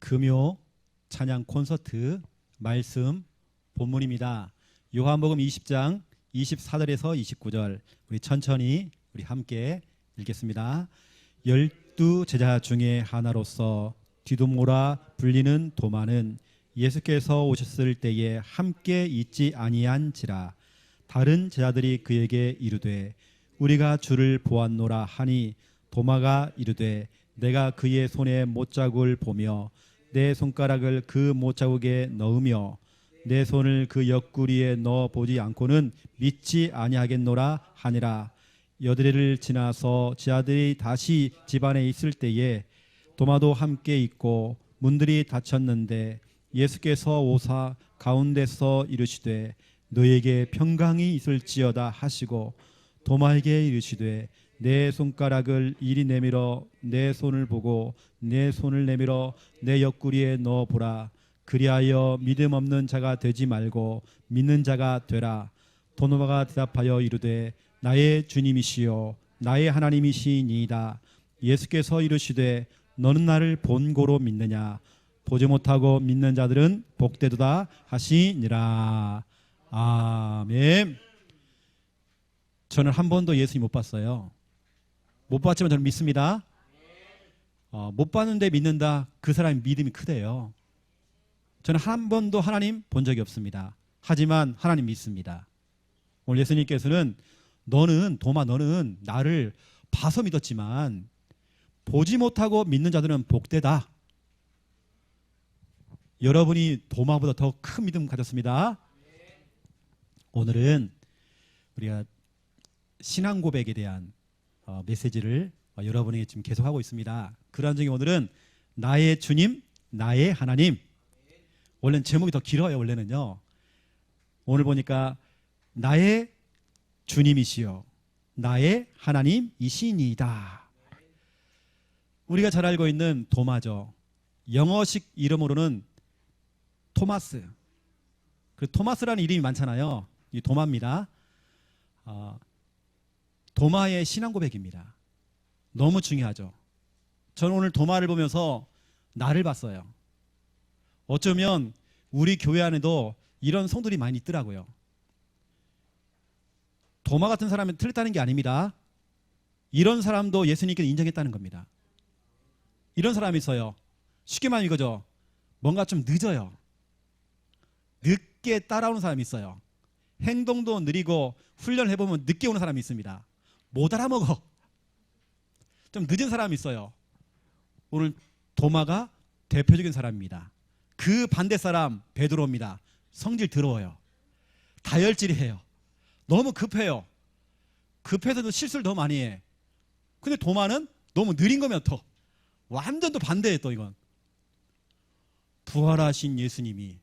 금요 찬양 콘서트 말씀 본문입니다. 요한복음 20장 24절에서 29절 우리 천천히 우리 함께 읽겠습니다. 12 제자 중에 하나로서 디도모라 불리는 도마는 예수께서 오셨을 때에 함께 있지 아니한지라. 다른 제자들이 그에게 이르되 우리가 주를 보았노라 하니 도마가 이르되 내가 그의 손에 못자국을 보며 내 손가락을 그 못자국에 넣으며 내 손을 그 옆구리에 넣어 보지 않고는 믿지 아니하겠노라 하니라. 여드레를 지나서 제자들이 다시 집안에 있을 때에 도마도 함께 있고 문들이 닫혔는데 예수께서 오사 가운데서 이르시되 너에게 평강이 있을지어다 하시고 도마에게 이르시되 내 손가락을 이리 내밀어 내 손을 보고 내 손을 내밀어 내 옆구리에 넣어 보라. 그리하여 믿음 없는 자가 되지 말고 믿는 자가 되라. 도마가 대답하여 이르되 나의 주님이시요 나의 하나님이시니이다. 예수께서 이르시되 너는 나를 본고로 믿느냐. 보지 못하고 믿는 자들은 복되도다 하시니라. 아멘. 저는 한 번도 예수님 못 봤어요. 못 봤지만 저는 믿습니다. 못 봤는데 믿는다. 그 사람이 믿음이 크대요. 저는 한 번도 하나님 본 적이 없습니다. 하지만 하나님 믿습니다. 오늘 예수님께서는 너는 도마 너는 나를 봐서 믿었지만 보지 못하고 믿는 자들은 복되다. 여러분이 도마보다 더 큰 믿음 가졌습니다. 오늘은 우리가 신앙 고백에 대한 메시지를 여러분에게 지금 계속하고 있습니다. 그러한 중에 오늘은 나의 주님, 나의 하나님. 원래는 제목이 더 길어요. 원래는요. 오늘 보니까 나의 주님이시여 나의 하나님이시니이다. 우리가 잘 알고 있는 도마죠. 영어식 이름으로는 토마스. 그 토마스라는 이름이 많잖아요. 이 도마입니다. 도마의 신앙 고백입니다. 너무 중요하죠. 저는 오늘 도마를 보면서 나를 봤어요. 어쩌면 우리 교회 안에도 이런 성도들이 많이 있더라고요. 도마 같은 사람은 틀렸다는 게 아닙니다. 이런 사람도 예수님께서 인정했다는 겁니다. 이런 사람이 있어요. 쉽게 말하면 이거죠. 뭔가 좀 늦어요. 늦게 따라오는 사람이 있어요. 행동도 느리고 훈련을 해보면 늦게 오는 사람이 있습니다. 못 알아먹어. 좀 늦은 사람이 있어요. 오늘 도마가 대표적인 사람입니다. 그 반대 사람 베드로입니다. 성질 더러워요. 다혈질이에요. 너무 급해요. 급해서도 실수를 더 많이 해. 근데 도마는 너무 느린 거면 더 완전 또 반대해. 또 이건 부활하신 예수님이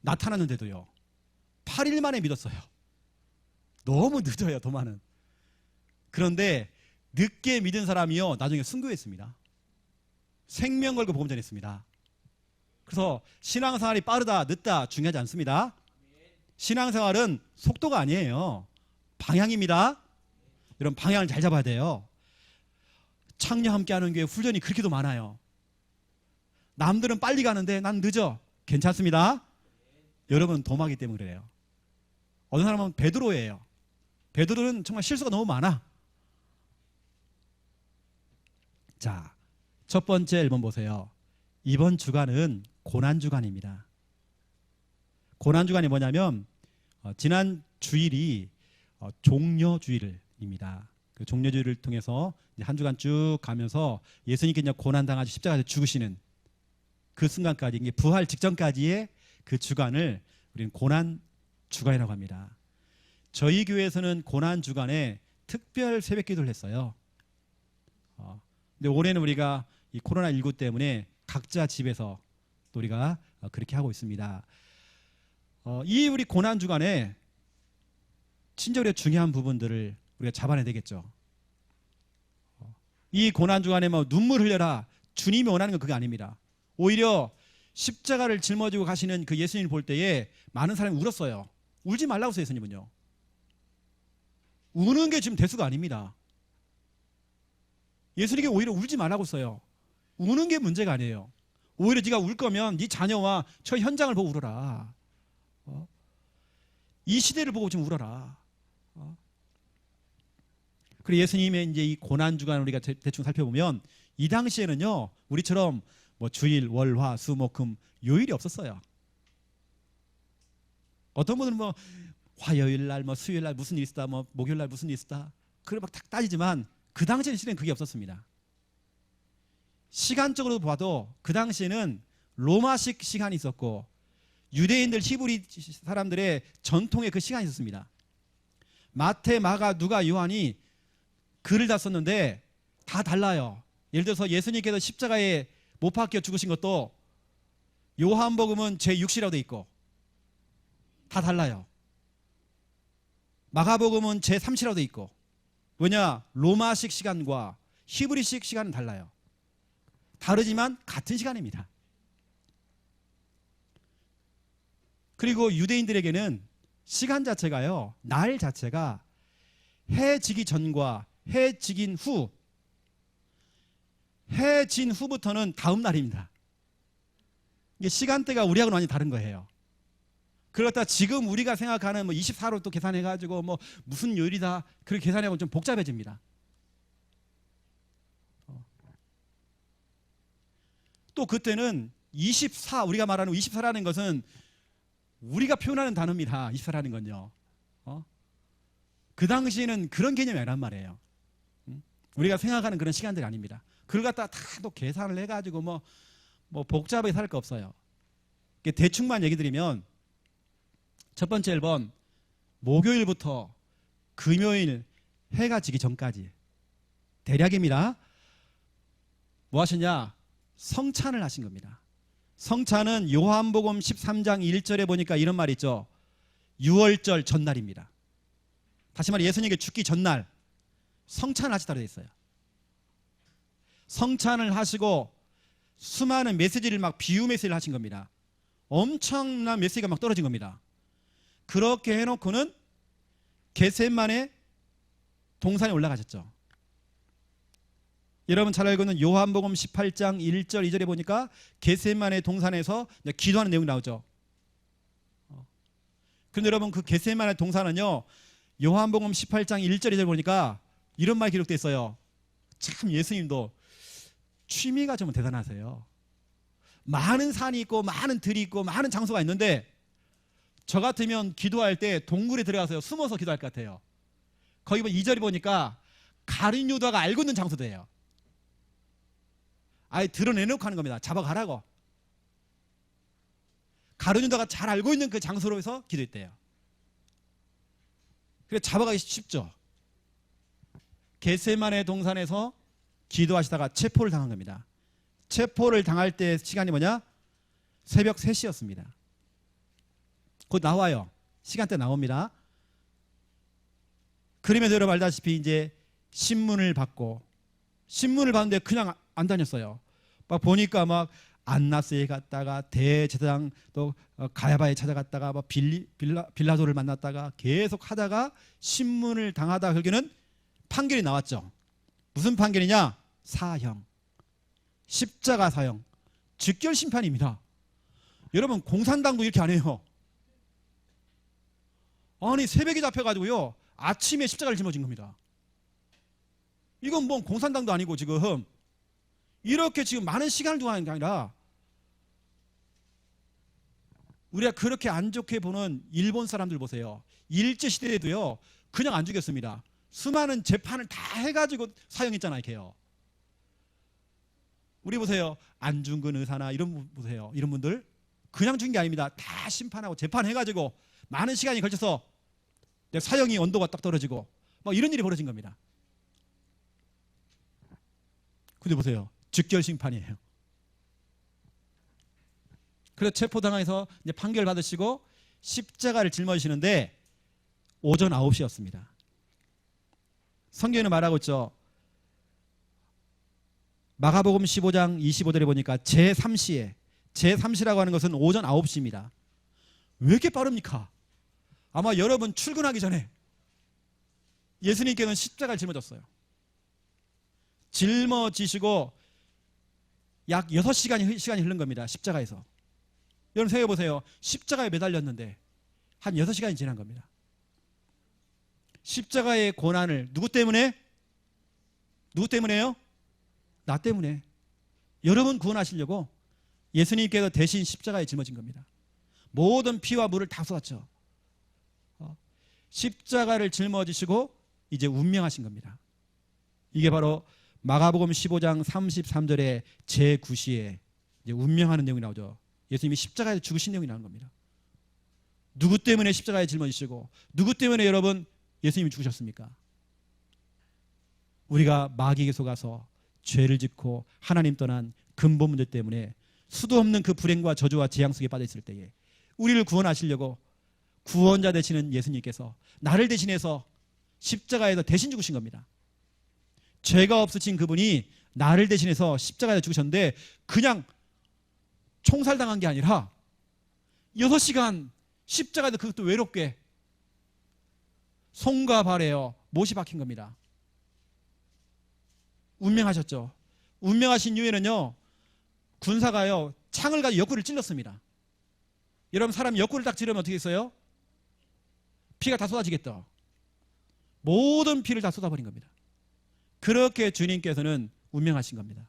나타났는데도요 8일 만에 믿었어요. 너무 늦어요. 도마는. 그런데 늦게 믿은 사람이요 나중에 순교했습니다. 생명 걸고 복음 전했습니다. 그래서 신앙생활이 빠르다 늦다 중요하지 않습니다. 신앙생활은 속도가 아니에요. 방향입니다. 여러분 방향을 잘 잡아야 돼요. 창녀 함께하는 교회 훈련이 그렇게도 많아요. 남들은 빨리 가는데 난 늦어. 괜찮습니다. 여러분 도마기 때문에 그래요. 어떤 사람은 베드로예요. 베드로는 정말 실수가 너무 많아. 자, 첫 번째 앨범 보세요. 이번 주간은 고난주간입니다. 고난주간이 뭐냐면 지난 주일이 종려주일입니다. 그 종려주일을 통해서 한 주간 쭉 가면서 예수님께 고난당하셔 십자가에서 죽으시는 그 순간까지 이게 부활 직전까지의 그 주간을 우리는 고난주간이라고 합니다. 저희 교회에서는 고난주간에 특별 새벽기도를 했어요. 근데 올해는 우리가 이 코로나19 때문에 각자 집에서 또 우리가 그렇게 하고 있습니다. 이 우리 고난주간에 진짜 우리가 중요한 부분들을 우리가 잡아내야 되겠죠. 이 고난주간에 뭐 눈물 흘려라 주님이 원하는 건 그게 아닙니다. 오히려 십자가를 짊어지고 가시는 그 예수님을 볼 때에 많은 사람이 울었어요. 울지 말라고 했어요. 예수님은요. 우는 게 지금 대수가 아닙니다. 예수님께 오히려 울지 말라고 써요. 우는 게 문제가 아니에요. 오히려 네가 울 거면 네 자녀와 저 현장을 보고 울어라. 이 시대를 보고 좀 울어라. 그리고 예수님의 이제 이 고난 주간 우리가 대충 살펴보면 이 당시에는요 우리처럼 뭐 주일, 월, 화, 수, 목, 금 요일이 없었어요. 어떤 분들은 뭐 화요일 날, 뭐 수요일 날 무슨 일이 있었다, 뭐 목요일 날 무슨 일이 있었다, 그래 막 딱 따지지만 그 당시에는 실은 그게 없었습니다. 시간적으로 봐도 그 당시에는 로마식 시간이 있었고 유대인들 히브리 사람들의 전통의 그 시간이 있었습니다. 마태, 마가, 누가, 요한이 글을 다 썼는데 다 달라요. 예를 들어서 예수님께서 십자가에 못 박혀 죽으신 것도 요한복음은 제6시라고 돼 있고 다 달라요. 마가복음은 제3시라고 돼 있고. 왜냐? 로마식 시간과 히브리식 시간은 달라요. 다르지만 같은 시간입니다. 그리고 유대인들에게는 시간 자체가요, 날 자체가 해 지기 전과 해 지긴 후, 해 진 후부터는 다음 날입니다. 이게 시간대가 우리하고는 완전히 다른 거예요. 그렇다 지금 우리가 생각하는 뭐 24로 또 계산해가지고 뭐 무슨 요일이다 그렇게 계산하면 좀 복잡해집니다. 또 그때는 24, 우리가 말하는 24라는 것은 우리가 표현하는 단어입니다. 24라는 건요. 그 당시에는 그런 개념이 아니란 말이에요. 우리가 생각하는 그런 시간들이 아닙니다. 그걸 갖다가 다 또 계산을 해가지고 뭐 복잡하게 살 거 없어요. 대충만 얘기 드리면 첫 번째 1번 목요일부터 금요일 해가 지기 전까지 대략입니다. 뭐 하셨냐? 성찬을 하신 겁니다. 성찬은 요한복음 13장 1절에 보니까 이런 말이 있죠. 6월절 전날입니다. 다시 말해 예수님께 죽기 전날 성찬을 하시다고 되어 있어요. 성찬을 하시고 수많은 메시지를 막 비유 메시지를 하신 겁니다. 엄청난 메시지가 막 떨어진 겁니다. 그렇게 해놓고는 겟세마네 동산에 올라가셨죠. 여러분 잘 알고 있는 요한복음 18장 1절 2절에 보니까 겟세마네 동산에서 기도하는 내용이 나오죠. 근데 여러분 그 겟세마네 동산은요 요한복음 18장 1절 2절 보니까 이런 말이 기록되어 있어요. 참 예수님도 취미가 좀 대단하세요. 많은 산이 있고 많은 들이 있고 많은 장소가 있는데 저 같으면 기도할 때 동굴에 들어가서 숨어서 기도할 것 같아요. 거기 2절이 보니까 가룟 유다가 알고 있는 장소도예요. 아예 드러내놓고 하는 겁니다. 잡아가라고. 가룟 유다가 잘 알고 있는 그 장소로 해서 기도했대요. 그래서 잡아가기 쉽죠. 겟세마네 동산에서 기도하시다가 체포를 당한 겁니다. 체포를 당할 때 시간이 뭐냐? 새벽 3시였습니다. 곧 나와요. 시간대 나옵니다. 그림에서 여러분 알다시피 이제 신문을 받고 신문을 받는데 그냥 안 다녔어요. 막 보니까 막 안나스에 갔다가 대제사장 또 가야바에 찾아갔다가 막 빌라도를 만났다가 계속 하다가 신문을 당하다 결국에는 판결이 나왔죠. 무슨 판결이냐? 사형, 십자가 사형, 즉결 심판입니다. 여러분 공산당도 이렇게 안 해요. 아니 새벽에 잡혀가지고요 아침에 십자가를 짊어진 겁니다. 이건 뭐 공산당도 아니고 지금 이렇게 지금 많은 시간을 두고 하는 게 아니라 우리가 그렇게 안 좋게 보는 일본 사람들 보세요. 일제시대에도요 그냥 안 죽였습니다. 수많은 재판을 다 해가지고 사형했잖아요. 이렇게요. 우리 보세요. 안중근 의사나 이런 분 보세요. 이런 분들 그냥 죽인 게 아닙니다. 다 심판하고 재판해가지고 많은 시간이 걸쳐서 사형이 온도가 딱 떨어지고 막 이런 일이 벌어진 겁니다. 근데 보세요. 즉결 심판이에요. 그래서 체포당해서 이제 판결 받으시고 십자가를 짊어지시는데 오전 9시였습니다. 성경에는 말하고 있죠. 마가복음 15장 25절에 보니까 제3시에 제3시라고 하는 것은 오전 9시입니다. 왜 이렇게 빠릅니까? 아마 여러분 출근하기 전에 예수님께서는 십자가를 짊어졌어요. 짊어지시고 약 6시간이 흐른 겁니다. 십자가에서. 여러분 생각해 보세요. 십자가에 매달렸는데 한 6시간이 지난 겁니다. 십자가의 고난을 누구 때문에? 누구 때문에요? 나 때문에. 여러분 구원하시려고 예수님께서 대신 십자가에 짊어진 겁니다. 모든 피와 물을 다 쏟았죠. 십자가를 짊어지시고 이제 운명하신 겁니다. 이게 바로 마가복음 15장 33절의 제9시에 이제 운명하는 내용이 나오죠. 예수님이 십자가에 죽으신 내용이 나오는 겁니다. 누구 때문에 십자가에 짊어지시고 누구 때문에 여러분 예수님이 죽으셨습니까? 우리가 마귀에게 속아서 죄를 짓고 하나님 떠난 근본 문제 때문에 수도 없는 그 불행과 저주와 재앙 속에 빠져 있을 때에 우리를 구원하시려고 구원자 되시는 예수님께서 나를 대신해서 십자가에서 대신 죽으신 겁니다. 죄가 없으신 그분이 나를 대신해서 십자가에서 죽으셨는데 그냥 총살당한 게 아니라 6시간 십자가에서 그것도 외롭게 손과 발에요 못이 박힌 겁니다. 운명하셨죠. 운명하신 이후에는요 군사가요 창을 가지고 옆구리를 찔렀습니다. 여러분 사람 옆구리를 딱 찌르면 어떻게 했어요? 피가 다 쏟아지겠다. 모든 피를 다 쏟아버린 겁니다. 그렇게 주님께서는 운명하신 겁니다.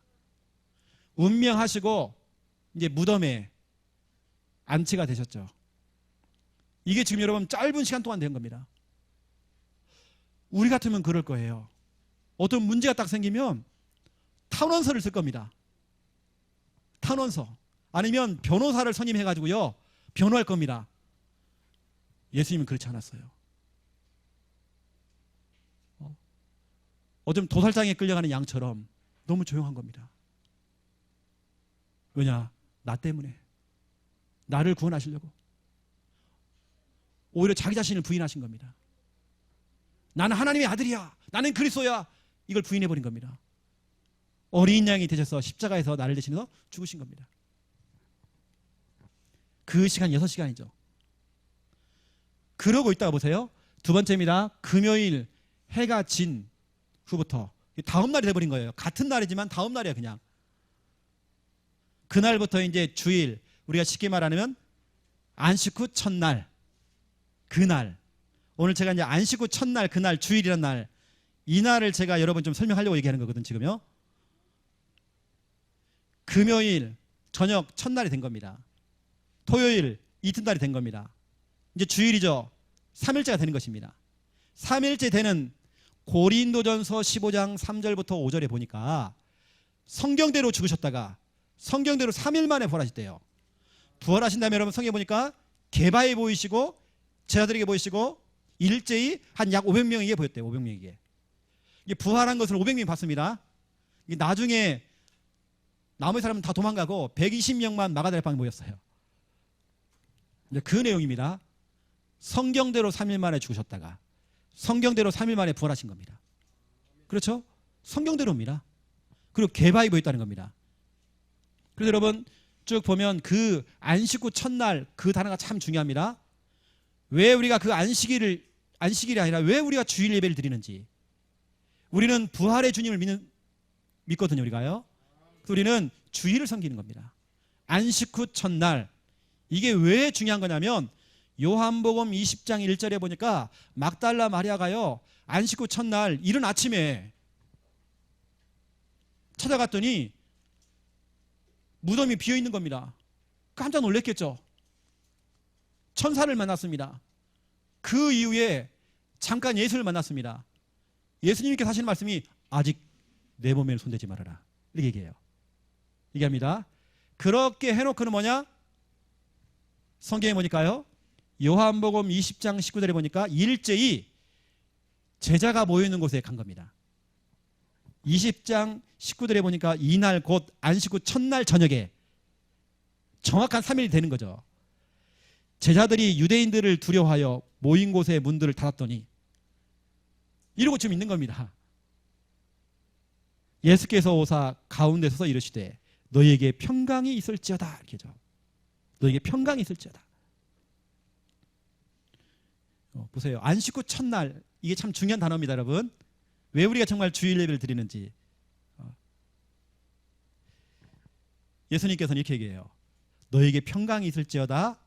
운명하시고 이제 무덤에 안치가 되셨죠. 이게 지금 여러분 짧은 시간 동안 된 겁니다. 우리 같으면 그럴 거예요. 어떤 문제가 딱 생기면 탄원서를 쓸 겁니다. 탄원서 아니면 변호사를 선임해가지고요 변호할 겁니다. 예수님은 그렇지 않았어요. 어쩜 도살장에 끌려가는 양처럼 너무 조용한 겁니다. 왜냐? 나 때문에. 나를 구원하시려고. 오히려 자기 자신을 부인하신 겁니다. 나는 하나님의 아들이야. 나는 그리스도야. 이걸 부인해버린 겁니다. 어린 양이 되셔서 십자가에서 나를 대신해서 죽으신 겁니다. 그 시간 6시간이죠. 그러고 있다가 보세요. 두 번째입니다. 금요일 해가 진 후부터 다음 날이 돼버린 거예요. 같은 날이지만 다음 날이야 그냥. 그날부터 이제 주일 우리가 쉽게 말하면 안식 후 첫날 그날 오늘 제가 이제 안식 후 첫날 그날 주일이란 날 이 날을 제가 여러분 좀 설명하려고 얘기하는 거거든 지금요. 금요일 저녁 첫날이 된 겁니다. 토요일 이튿날이 된 겁니다. 이제 주일이죠. 3일째가 되는 것입니다. 3일째 되는 고린도전서 15장 3절부터 5절에 보니까 성경대로 죽으셨다가 성경대로 3일 만에 부활하셨대요. 부활하신 다음에 여러분 성경에 보니까 게바에 보이시고 제자들에게 보이시고 일제히 한 약 500명에게 보였대요. 500명에게. 이게 부활한 것을 500명이 봤습니다. 나중에 나머지 사람은 다 도망가고 120명만 마가다라 방에 모였어요. 그 내용입니다. 성경대로 3일 만에 죽으셨다가 성경대로 3일 만에 부활하신 겁니다. 그렇죠? 성경대로입니다. 그리고 개바이 보였다는 겁니다. 그래서 여러분 쭉 보면 그 안식 후 첫날 그 단어가 참 중요합니다. 왜 우리가 그 안식일이 아니라 왜 우리가 주일 예배를 드리는지. 우리는 부활의 주님을 믿거든요. 우리가요. 우리는 주일을 섬기는 겁니다. 안식 후 첫날 이게 왜 중요한 거냐면 요한복음 20장 1절에 보니까 막달라 마리아가요 안식 후 첫날 이른 아침에 찾아갔더니 무덤이 비어있는 겁니다. 깜짝 놀랐겠죠. 천사를 만났습니다. 그 이후에 잠깐 예수를 만났습니다. 예수님께서 하시는 말씀이 아직 내 몸에 손대지 말아라 이렇게 얘기해요. 얘기합니다. 그렇게 해놓고는 뭐냐? 성경에 보니까요 요한복음 20장 19절에 보니까 일제히 제자가 모여있는 곳에 간 겁니다. 20장 19절에 보니까 이날 곧 안식 후 첫날 저녁에 정확한 3일이 되는 거죠. 제자들이 유대인들을 두려워하여 모인 곳의 문들을 닫았더니 이러고 지금 있는 겁니다. 예수께서 오사 가운데 서서 이르시되 너희에게 평강이 있을지어다 이렇게죠. 너희에게 평강이 있을지어다. 보세요. 안식 후 첫날 이게 참 중요한 단어입니다. 여러분. 왜 우리가 정말 주일 예배를 드리는지. 예수님께서는 이렇게 얘기해요. 너에게 평강이 있을지어다.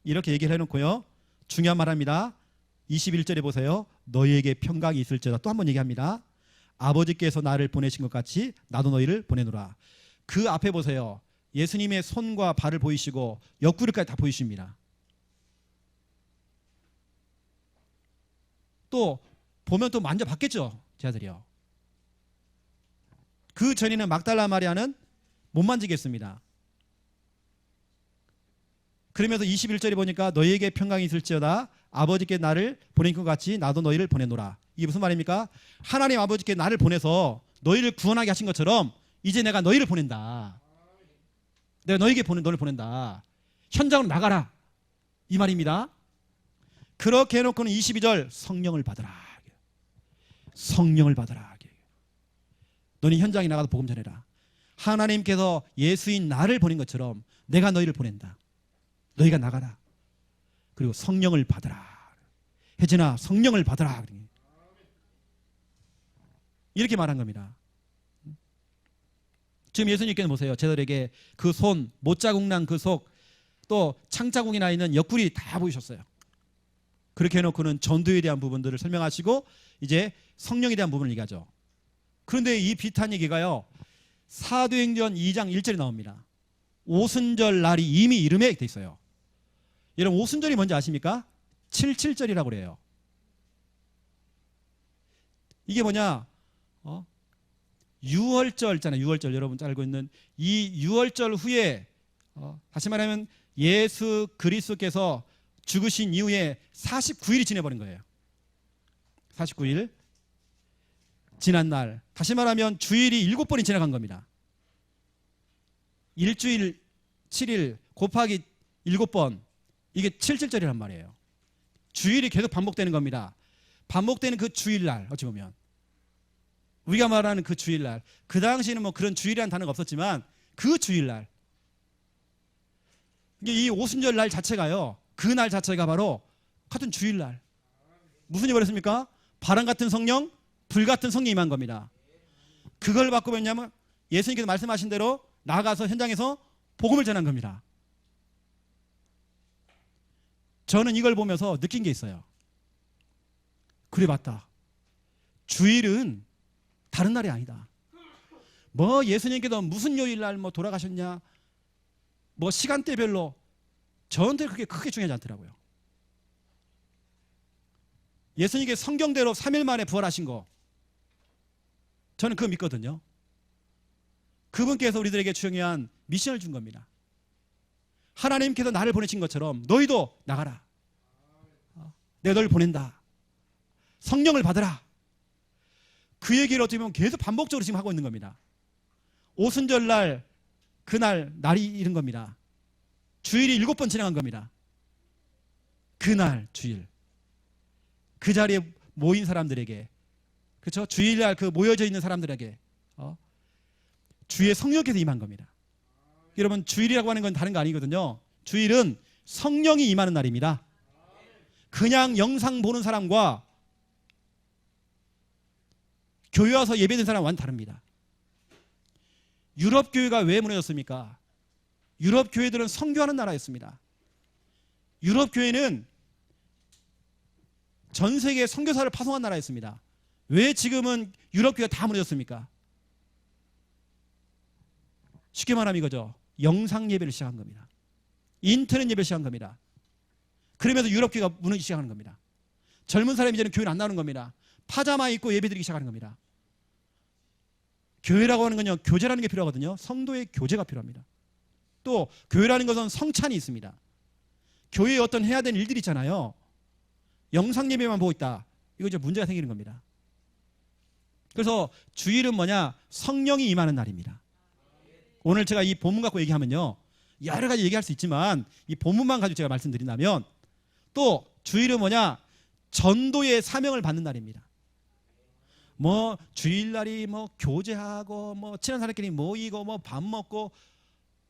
이렇게 얘기를 해놓고요. 중요한 말합니다. 21절에 보세요. 너희에게 평강이 있을지어다. 또 한 번 얘기합니다. 아버지께서 나를 보내신 것 같이 나도 너희를 보내노라. 그 앞에 보세요. 예수님의 손과 발을 보이시고 옆구리까지 다 보이십니다. 또 보면 또 만져봤겠죠. 제자들이요. 그 전에는 막달라 마리아는 못 만지겠습니다. 그러면서 21절에 보니까 너희에게 평강이 있을지어다. 아버지께 나를 보낸 것 같이 나도 너희를 보내노라. 이게 무슨 말입니까? 하나님 아버지께 나를 보내서 너희를 구원하게 하신 것처럼 이제 내가 너희를 보낸다. 내가 너희에게 너를 보낸다. 현장으로 나가라. 이 말입니다. 그렇게 해놓고는 22절 성령을 받으라. 성령을 받으라. 너는 현장에 나가서 복음 전해라. 하나님께서 예수인 나를 보낸 것처럼 내가 너희를 보낸다. 너희가 나가라. 그리고 성령을 받으라. 혜진아, 성령을 받으라. 이렇게 말한 겁니다. 지금 예수님께서 보세요. 제자들에게 그 손, 못자국 난 그 속, 또 창자국이 나 있는 옆구리 다 보이셨어요. 그렇게 해놓고는 전도에 대한 부분들을 설명하시고 이제 성령에 대한 부분을 얘기하죠. 그런데 이 비슷한 얘기가요. 사도행전 2장 1절에 나옵니다. 오순절 날이 이미 이름에 돼 있어요. 여러분 오순절이 뭔지 아십니까? 77절이라고 그래요. 이게 뭐냐? 유월절 있잖아요. 유월절 여러분 알고 있는 이 유월절 후에 다시 말하면 예수 그리스도께서 죽으신 이후에 49일이 지내버린 거예요. 49일 지난 날 다시 말하면 주일이 7번이 지나간 겁니다. 일주일 7일 곱하기 7번 이게 77절이란 말이에요. 주일이 계속 반복되는 겁니다. 반복되는 그 주일날 어찌 보면 우리가 말하는 그 주일날 그 당시에는 뭐 그런 주일이라는 단어가 없었지만 그 주일날 이 오순절 날 자체가요. 그 날 자체가 바로 같은 주일날 무슨 일이 벌였습니까? 바람 같은 성령 불 같은 성령이 임한 겁니다. 그걸 받고 뭐냐면 예수님께서 말씀하신 대로 나가서 현장에서 복음을 전한 겁니다. 저는 이걸 보면서 느낀 게 있어요. 그래 맞다. 주일은 다른 날이 아니다. 뭐 예수님께서 무슨 요일날 뭐 돌아가셨냐 뭐 시간대별로 저한테 그렇게 크게 중요하지 않더라고요. 예수님께 성경대로 3일 만에 부활하신 거 저는 그거 믿거든요. 그분께서 우리들에게 중요한 미션을 준 겁니다. 하나님께서 나를 보내신 것처럼 너희도 나가라. 내가 너를 보낸다. 성령을 받으라. 그 얘기를 어떻게 보면 계속 반복적으로 지금 하고 있는 겁니다. 오순절 날 그날 날이 이른 겁니다. 주일이 7번 지나간 겁니다. 그날 주일 그 자리에 모인 사람들에게 그렇죠? 주일날 그 모여져 있는 사람들에게 주의 성령께서 임한 겁니다. 여러분 주일이라고 하는 건 다른 거 아니거든요. 주일은 성령이 임하는 날입니다. 그냥 영상 보는 사람과 교회 와서 예배드리는 사람은 완전 다릅니다. 유럽 교회가 왜 무너졌습니까? 유럽 교회들은 선교하는 나라였습니다. 유럽 교회는 전 세계에 선교사를 파송한 나라였습니다. 왜 지금은 유럽 교회가 다 무너졌습니까? 쉽게 말하면 이거죠. 영상 예배를 시작한 겁니다. 인터넷 예배를 시작한 겁니다. 그러면서 유럽 교회가 무너지기 시작하는 겁니다. 젊은 사람이 이제는 교회를 안 나오는 겁니다. 파자마 입고 예배드리기 시작하는 겁니다. 교회라고 하는 건요, 교제라는 게 필요하거든요. 성도의 교제가 필요합니다. 또 교회라는 것은 성찬이 있습니다. 교회에 어떤 해야 되는 일들이 있잖아요. 영상 예배만 보고 있다. 이거 이제 문제가 생기는 겁니다. 그래서 주일은 뭐냐? 성령이 임하는 날입니다. 오늘 제가 이 본문 갖고 얘기하면요, 여러 가지 얘기할 수 있지만 이 본문만 가지고 제가 말씀드린다면 또 주일은 뭐냐? 전도의 사명을 받는 날입니다. 뭐 주일날이 뭐 교제하고 뭐 친한 사람끼리 모이고 뭐 밥 먹고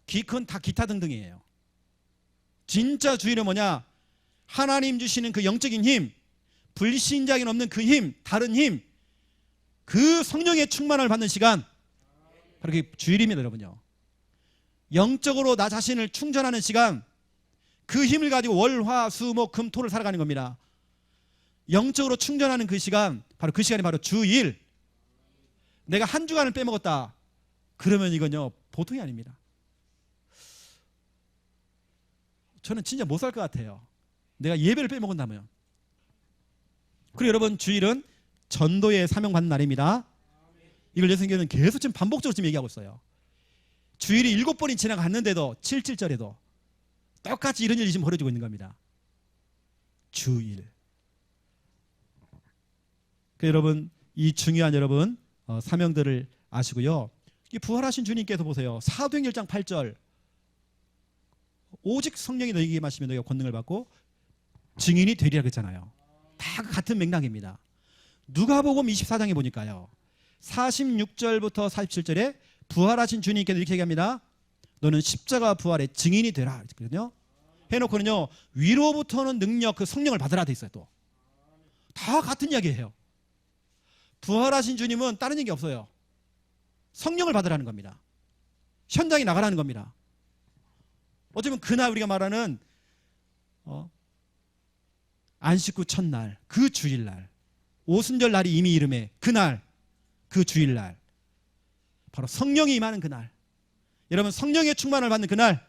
그건 다 기타 등등이에요. 진짜 주일은 뭐냐? 하나님 주시는 그 영적인 힘, 불신자에게는 없는 그 힘, 다른 힘, 그 성령의 충만을 받는 시간, 바로 그게 주일입니다, 여러분요. 영적으로 나 자신을 충전하는 시간, 그 힘을 가지고 월, 화, 수, 목, 금, 토를 살아가는 겁니다. 영적으로 충전하는 그 시간, 바로 그 시간이 바로 주일. 내가 한 주간을 빼먹었다 그러면 이건요 보통이 아닙니다. 저는 진짜 못 살 것 같아요. 내가 예배를 빼먹은다면. 그리고 여러분, 주일은 전도의 사명 받는 날입니다. 이걸 예수님께서는 계속 지금 반복적으로 지금 얘기하고 있어요. 주일이 7번이 지나갔는데도 7절에도 똑같이 이런 일이 지금 벌어지고 있는 겁니다. 주일. 여러분, 이 중요한 여러분 사명들을 아시고요. 부활하신 주님께서 보세요. 사도행전 1장 8절, 오직 성령이 너희에게 임하시면 너희가 권능을 받고 증인이 되리라 그랬잖아요. 다 같은 맥락입니다. 누가복음 24장에 보니까요, 46절부터 47절에 부활하신 주님께서 이렇게 얘기합니다. 너는 십자가 부활의 증인이 되라 그랬거든요. 해놓고는요, 위로부터는 능력, 그 성령을 받으라 돼 있어요. 또 다 같은 이야기예요. 부활하신 주님은 다른 얘기 없어요. 성령을 받으라는 겁니다. 현장에 나가라는 겁니다. 어쩌면 그날 우리가 말하는 안식구 첫날, 그 주일날, 오순절 날이 이미 이름에 그날, 그 주일날, 바로 성령이 임하는 그날, 여러분 성령의 충만을 받는 그날.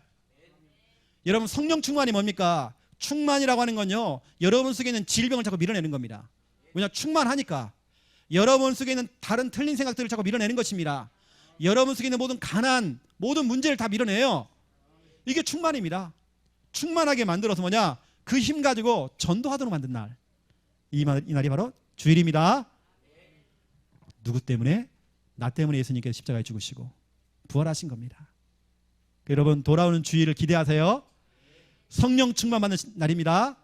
여러분, 성령 충만이 뭡니까? 충만이라고 하는 건요, 여러분 속에 있는 질병을 자꾸 밀어내는 겁니다. 왜냐? 충만하니까. 여러분 속에 있는 다른 틀린 생각들을 자꾸 밀어내는 것입니다. 여러분 속에 있는 모든 가난, 모든 문제를 다 밀어내요. 이게 충만입니다. 충만하게 만들어서 뭐냐? 그 힘 가지고 전도하도록 만든 날. 이 날이 바로 주일입니다. 누구 때문에? 나 때문에 예수님께서 십자가에 죽으시고 부활하신 겁니다. 여러분, 돌아오는 주일을 기대하세요. 성령 충만 받는 날입니다.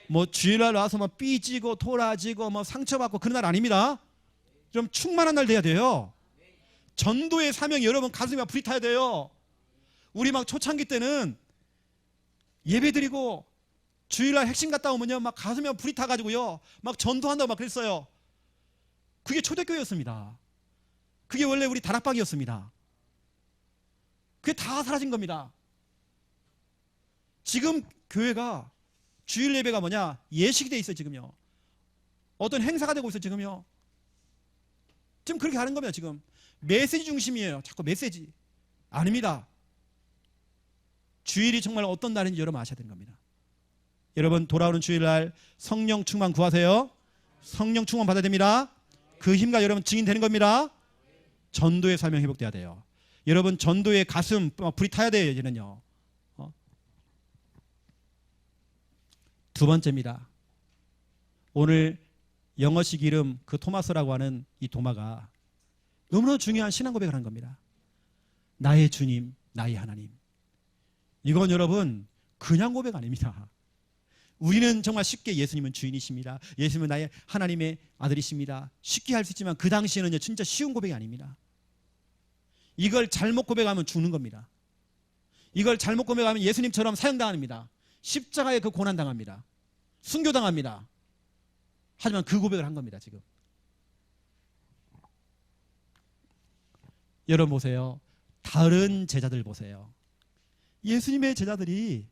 뭐 주일날 와서 뭐 삐지고 토라지고 뭐 상처받고 그런 날 아닙니다. 좀 충만한 날 돼야 돼요. 전도의 사명이 여러분 가슴이 막 불이 타야 돼요. 우리 막 초창기 때는 예배드리고 주일날 핵심 갔다 오면요 막 가슴이 막 불이 타가지고요 막 전도한다고 막 그랬어요. 그게 초대교회였습니다. 그게 원래 우리 다락방이었습니다. 그게 다 사라진 겁니다. 지금 교회가 주일 예배가 뭐냐? 예식이 돼 있어요. 지금요. 어떤 행사가 되고 있어요. 지금요. 지금 그렇게 하는 겁니다. 지금 메시지 중심이에요. 자꾸 메시지. 아닙니다. 주일이 정말 어떤 날인지 여러분 아셔야 되는 겁니다. 여러분, 돌아오는 주일날 성령 충만 구하세요. 성령 충만 받아야 됩니다. 그 힘과 여러분 증인 되는 겁니다. 전도의 사명 회복돼야 돼요. 여러분, 전도의 가슴 불이 타야 돼요. 이제는요. 두 번째입니다. 오늘 영어식 이름 그 토마스라고 하는 이 도마가 너무나 중요한 신앙 고백을 한 겁니다. 나의 주님, 나의 하나님. 이건 여러분 그냥 고백 아닙니다. 우리는 정말 쉽게 예수님은 주인이십니다. 예수님은 나의 하나님의 아들이십니다. 쉽게 할 수 있지만 그 당시에는 진짜 쉬운 고백이 아닙니다. 이걸 잘못 고백하면 죽는 겁니다. 이걸 잘못 고백하면 예수님처럼 사형당합니다. 십자가에 그 고난당합니다. 순교당합니다. 하지만 그 고백을 한 겁니다. 지금 여러분 보세요. 다른 제자들 보세요. 예수님의 제자들이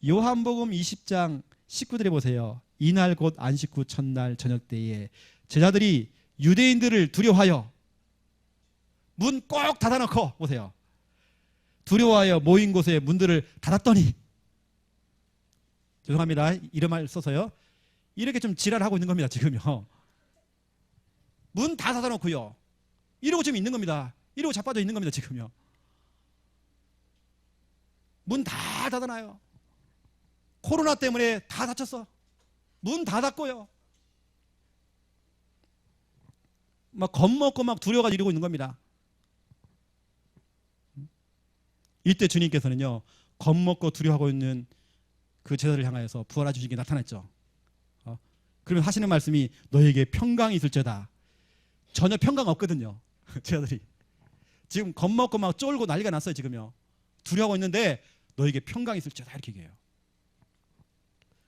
요한복음 20장 19절에 보세요. 이날 곧 안식구 첫날 저녁 때에 제자들이 유대인들을 두려워하여 문 꼭 닫아놓고 보세요. 두려워하여 모인 곳에 문들을 닫았더니, 죄송합니다. 이런 말 써서요. 이렇게 좀 지랄하고 있는 겁니다. 지금요. 문 다 닫아놓고요. 이러고 지금 있는 겁니다. 이러고 자빠져 있는 겁니다. 지금요. 문 다 닫아놔요. 코로나 때문에 다 닫혔어. 문 다 닫고요. 막 겁먹고 막 두려워가지고 이러고 있는 겁니다. 이때 주님께서는요, 겁먹고 두려워하고 있는 그 제자들을 향하여서 부활하신 주님께 나타났죠. 그러면 하시는 말씀이 너에게 평강이 있을지어다. 전혀 평강 없거든요. 제자들이 지금 겁먹고 막 쫄고 난리가 났어요. 지금요. 두려워하고 있는데 너에게 평강이 있을지어다 이렇게 얘기해요.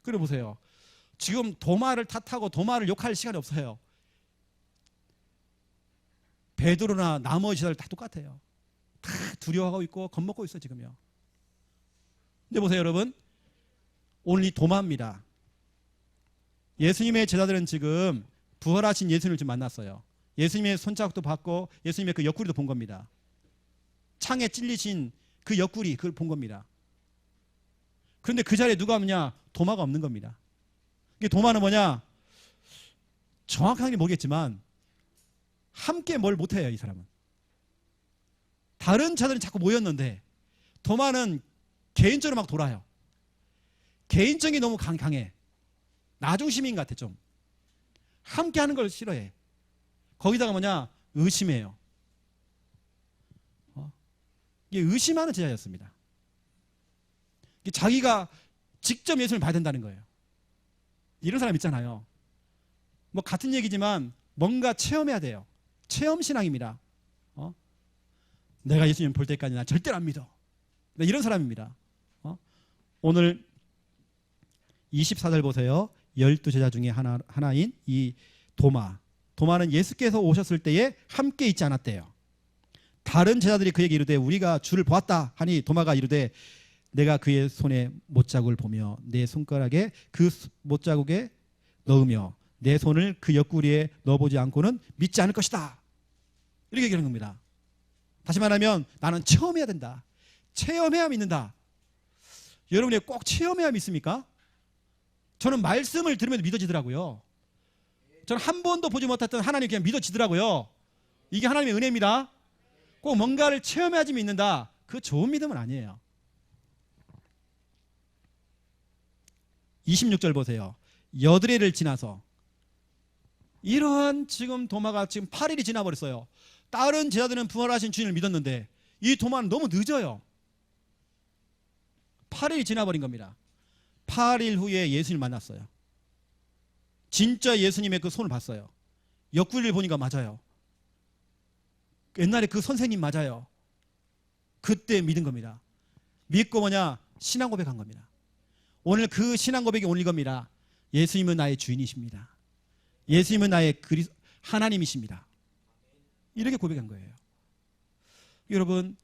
그래 보세요. 지금 도마를 탓하고 도마를 욕할 시간이 없어요. 베드로나 나머지 제자들 다 똑같아요. 다 두려워하고 있고 겁먹고 있어요 지금요. 근데 보세요 여러분, 오늘 이 도마입니다. 예수님의 제자들은 지금 부활하신 예수님을 좀 만났어요. 예수님의 손자국도 받고 예수님의 그 옆구리도 본 겁니다. 창에 찔리신 그 옆구리 그걸 본 겁니다. 그런데 그 자리에 누가 없냐? 도마가 없는 겁니다. 이게 도마는 뭐냐? 정확하게 모르겠지만 함께 뭘 못해요 이 사람은. 다른 자들은 자꾸 모였는데 도마는 개인적으로 막 돌아요. 개인적이 너무 강해. 나중심인 것 같아 좀. 함께 하는 걸 싫어해. 거기다가 뭐냐? 의심해요. 이게 의심하는 제자였습니다. 자기가 직접 예수님을 봐야 된다는 거예요. 이런 사람 있잖아요. 뭐 같은 얘기지만 뭔가 체험해야 돼요. 체험신앙입니다. 내가 예수님 볼 때까지 나 절대로 안 믿어. 이런 사람입니다. 오늘 24절 보세요. 12제자 중에 하나인 이 도마는 예수께서 오셨을 때에 함께 있지 않았대요. 다른 제자들이 그에게 이르되 우리가 주를 보았다 하니 도마가 이르되 내가 그의 손에 못자국을 보며 내 손가락에 그 못자국에 넣으며 내 손을 그 옆구리에 넣어보지 않고는 믿지 않을 것이다. 이렇게 얘기하는 겁니다. 다시 말하면 나는 체험해야 된다. 체험해야 믿는다. 여러분이 꼭 체험해야 믿습니까? 저는 말씀을 들으면 믿어지더라고요. 저는 한 번도 보지 못했던 하나님 그냥 믿어지더라고요. 이게 하나님의 은혜입니다. 꼭 뭔가를 체험해야지 믿는다. 그 좋은 믿음은 아니에요. 26절 보세요. 여드레를 지나서 이러한 지금 도마가 지금 8일이 지나버렸어요. 다른 제자들은 부활하신 주님을 믿었는데 이 도마는 너무 늦어요. 8일이 지나버린 겁니다. 8일 후에 예수님을 만났어요. 진짜 예수님의 그 손을 봤어요. 옆구리를 보니까 맞아요. 옛날에 그 선생님 맞아요. 그때 믿은 겁니다. 믿고 뭐냐? 신앙 고백한 겁니다. 오늘 그 신앙 고백이 오늘 이겁니다. 예수님은 나의 주인이십니다. 예수님은 나의 하나님이십니다. 이렇게 고백한 거예요. 여러분,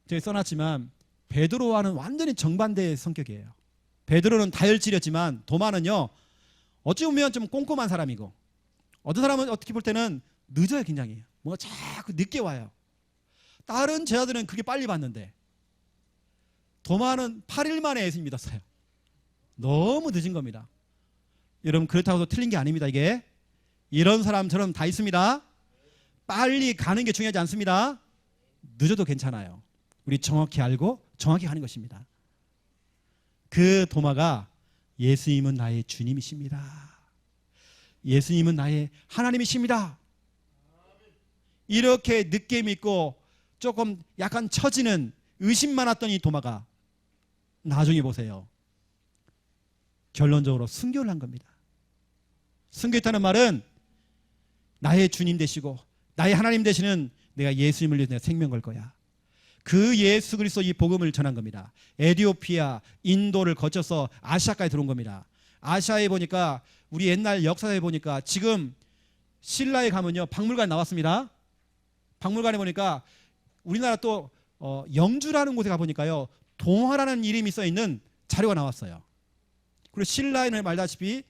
제가 써놨지만 베드로와는 완전히 정반대의 성격이에요. 베드로는 다혈질이었지만 도마는요, 어찌 보면 좀 꼼꼼한 사람이고 어떤 사람은 어떻게 볼 때는 늦어요. 굉장히 뭔가 자꾸 늦게 와요. 다른 제자들은 그게 빨리 봤는데 도마는 8일 만에 예수님 믿었어요. 너무 늦은 겁니다. 여러분, 그렇다고 해서 틀린 게 아닙니다. 이게 이런 사람처럼 다 있습니다. 빨리 가는 게 중요하지 않습니다. 늦어도 괜찮아요. 우리 정확히 알고 정확히 가는 것입니다. 그 도마가 예수님은 나의 주님이십니다. 예수님은 나의 하나님이십니다. 이렇게 늦게 믿고 조금 약간 처지는 의심 많았던 이 도마가 나중에 보세요. 결론적으로 순교를 한 겁니다. 순교했다는 말은 나의 주님 되시고 나의 하나님 되시는 내가 예수님을 위해서 내가 생명 걸 거야. 그 예수 그리스도 이 복음을 전한 겁니다. 에티오피아, 인도를 거쳐서 아시아까지 들어온 겁니다. 아시아에 보니까 우리 옛날 역사에 보니까 지금 신라에 가면요 박물관 나왔습니다. 박물관에 보니까 우리나라 또 영주라는 곳에 가보니까요 동화라는 이름이 써있는 자료가 나왔어요. 그리고 신라에는 말다시피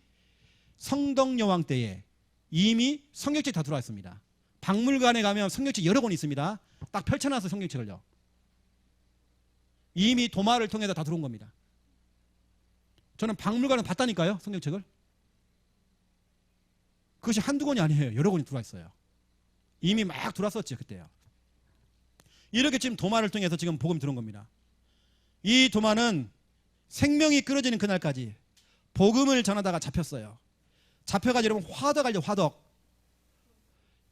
성덕여왕 때에 이미 성경책이 다 들어와 있습니다. 박물관에 가면 성경책 여러 권 있습니다. 딱 펼쳐놔서 성경책을요. 이미 도마를 통해서 다 들어온 겁니다. 저는 박물관에 봤다니까요, 성경책을. 그것이 한두 권이 아니에요. 여러 권이 들어와 있어요. 이미 막 들어왔었죠, 그때요. 이렇게 지금 도마를 통해서 지금 복음이 들어온 겁니다. 이 도마는 생명이 끊어지는 그날까지 복음을 전하다가 잡혔어요. 잡혀가지고 여러분 화덕 알죠? 화덕.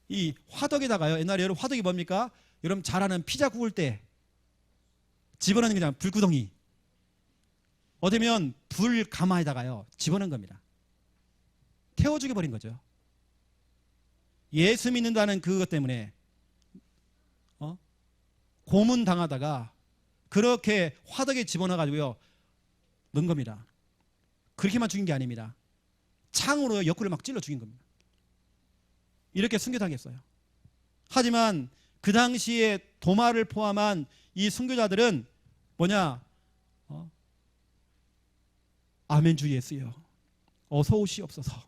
이 화덕에다가요, 옛날에 여러분 화덕이 뭡니까? 여러분 잘 아는 피자 구울 때 집어넣는 그냥 불구덩이. 어쩌면 불 가마에다가요 집어넣은 겁니다. 태워 죽여버린 거죠. 예수 믿는다는 그것 때문에 고문 당하다가 그렇게 화덕에 집어넣어가지고요 넣은 겁니다. 그렇게만 죽인 게 아닙니다. 창으로 옆구리를 막 찔러 죽인 겁니다. 이렇게 순교당했어요. 하지만 그 당시에 도마를 포함한 이 순교자들은 뭐냐? 아멘 주 예수여 어서 오시옵소서.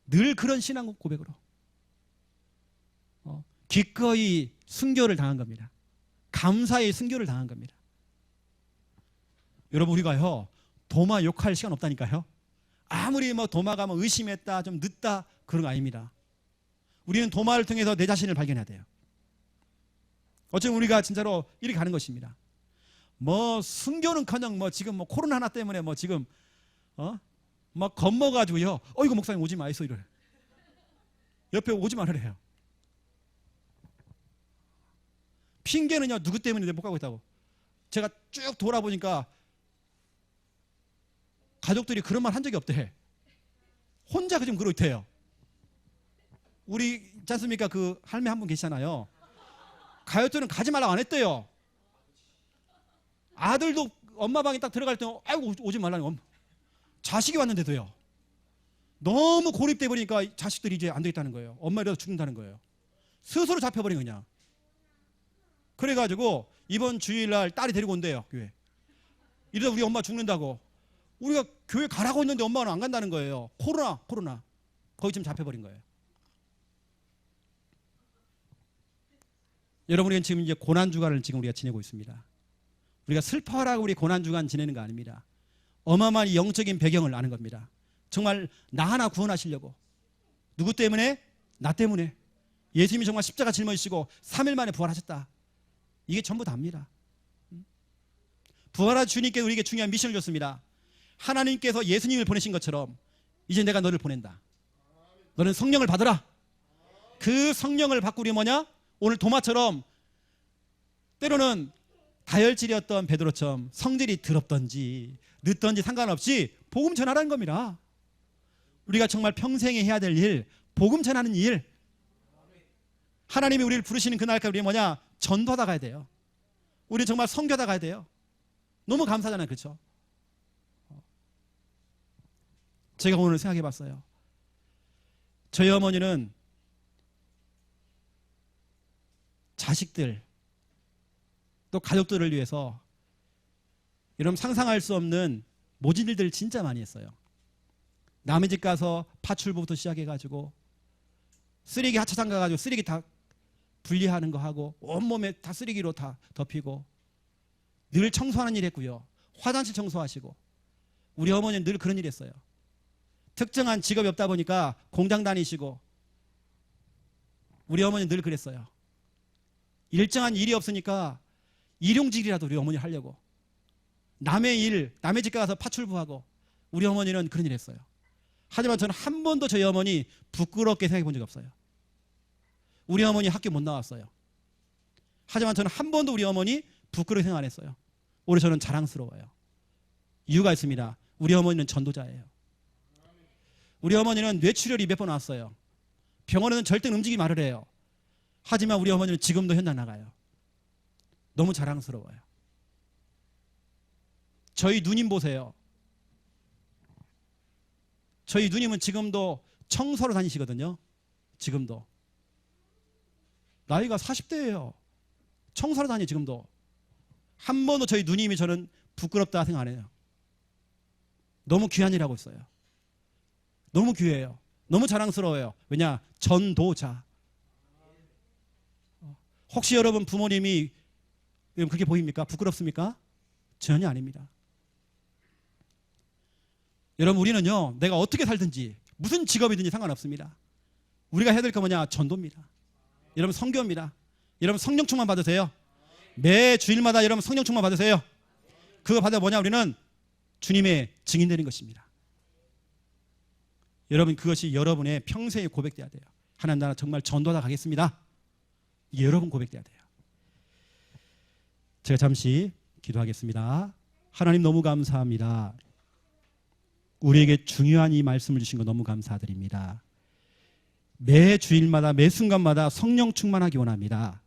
늘 그런 신앙 고백으로 기꺼이 순교를 당한 겁니다. 감사의 순교를 당한 겁니다. 여러분, 우리가요 도마 욕할 시간 없다니까요. 아무리 뭐 도마가 뭐 의심했다 좀 늦다 그런 거 아닙니다. 우리는 도마를 통해서 내 자신을 발견해야 돼요. 어쩌면 우리가 진짜로 이렇게 가는 것입니다. 뭐 순교는커녕 뭐 지금 뭐 코로나 하나 때문에 뭐 지금 막 겁먹어가지고요. 이거 목사님 오지 마이소 이래. 옆에 오지 말으래요. 핑계는요 누구 때문에 내가 못 가고 있다고. 제가 쭉 돌아보니까 가족들이 그런 말 한 적이 없대. 혼자 지금 그러고 있대요. 우리 있지 않습니까? 그 할매 한 분 계시잖아요. 가요토는 가지 말라고 안 했대요. 아들도 엄마 방에 딱 들어갈 때 아이고 오지 말라는 거. 자식이 왔는데도요. 너무 고립돼 버리니까 자식들이 이제 안 되겠다는 거예요. 엄마 이러다 죽는다는 거예요. 스스로 잡혀버린 그냥. 그래가지고 이번 주일날 딸이 데리고 온대요 교회. 이러다 우리 엄마 죽는다고. 우리가 교회 가라고 했는데 엄마는 안 간다는 거예요. 코로나 거기 지금 잡혀버린 거예요. 여러분, 우리는 지금 이제 고난주간을 지금 우리가 지내고 있습니다. 우리가 슬퍼하라고 우리 고난주간 지내는 거 아닙니다. 어마어마한 영적인 배경을 아는 겁니다. 정말 나 하나 구원하시려고. 누구 때문에? 나 때문에. 예수님이 정말 십자가 짊어지시고 3일 만에 부활하셨다. 이게 전부 다입니다. 부활하신 주님께서 우리에게 중요한 미션을 줬습니다. 하나님께서 예수님을 보내신 것처럼 이제 내가 너를 보낸다. 너는 성령을 받으라. 그 성령을 받고 우리 뭐냐? 오늘 도마처럼 때로는 다혈질이었던 베드로처럼 성질이 더럽던지 늦던지 상관없이 복음 전하라는 겁니다. 우리가 정말 평생에 해야 될 일, 복음 전하는 일. 하나님이 우리를 부르시는 그날까지 우리 뭐냐? 전도하다 가야 돼요. 우리 정말 선교하다 가야 돼요. 너무 감사하잖아요. 그렇죠? 제가 오늘 생각해 봤어요. 저희 어머니는 자식들 또 가족들을 위해서 여러분 상상할 수 없는 모진 일들을 진짜 많이 했어요. 남의 집 가서 파출부부터 시작해가지고 쓰레기 하차장 가가지고 쓰레기 다 분리하는 거 하고 온몸에 다 쓰레기로 다 덮이고 늘 청소하는 일 했고요. 화장실 청소하시고 우리 어머니는 늘 그런 일 했어요. 특정한 직업이 없다 보니까 공장 다니시고 우리 어머니는 늘 그랬어요. 일정한 일이 없으니까 일용직이라도 우리 어머니 하려고 남의 일, 남의 집 가서 파출부하고 우리 어머니는 그런 일 했어요. 하지만 저는 한 번도 저희 어머니 부끄럽게 생각해 본 적이 없어요. 우리 어머니 학교 못 나왔어요. 하지만 저는 한 번도 우리 어머니 부끄럽게 생각 안 했어요. 오히려 저는 자랑스러워요. 이유가 있습니다. 우리 어머니는 전도자예요. 우리 어머니는 뇌출혈이 몇 번 왔어요. 병원에는 절대 움직이지 말으래요. 하지만 우리 어머니는 지금도 현장 나가요. 너무 자랑스러워요. 저희 누님 보세요. 저희 누님은 지금도 청소로 다니시거든요. 지금도. 나이가 40대예요. 청소로 다니 지금도. 한 번도 저희 누님이 저는 부끄럽다 생각 안 해요. 너무 귀한 일 하고 있어요. 너무 귀해요. 너무 자랑스러워요. 왜냐? 전도자. 혹시 여러분 부모님이 그렇게 보입니까? 부끄럽습니까? 전혀 아닙니다. 여러분 우리는요 내가 어떻게 살든지 무슨 직업이든지 상관없습니다. 우리가 해야 될 거 뭐냐? 전도입니다. 여러분 선교입니다. 여러분 성령 충만 받으세요. 매 주일마다 여러분 성령 충만 받으세요. 그거 받아 뭐냐? 우리는 주님의 증인 되는 것입니다. 여러분 그것이 여러분의 평생에 고백돼야 돼요. 하나님 나라 정말 전도하다 가겠습니다. 이게 여러분 고백돼야 돼요. 제가 잠시 기도하겠습니다. 하나님 너무 감사합니다. 우리에게 중요한 이 말씀을 주신 거 너무 감사드립니다. 매 주일마다 매 순간마다 성령 충만하기 원합니다.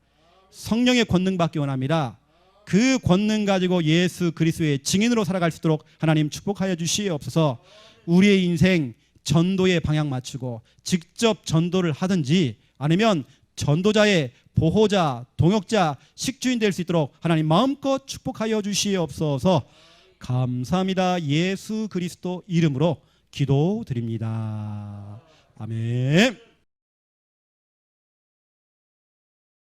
성령의 권능 받기 원합니다. 그 권능 가지고 예수 그리스도의 증인으로 살아갈 수 있도록 하나님 축복하여 주시옵소서. 우리의 인생 전도의 방향 맞추고 직접 전도를 하든지 아니면 전도자의 보호자, 동역자, 식주인 될 수 있도록 하나님 마음껏 축복하여 주시옵소서. 감사합니다. 예수 그리스도 이름으로 기도드립니다. 아멘.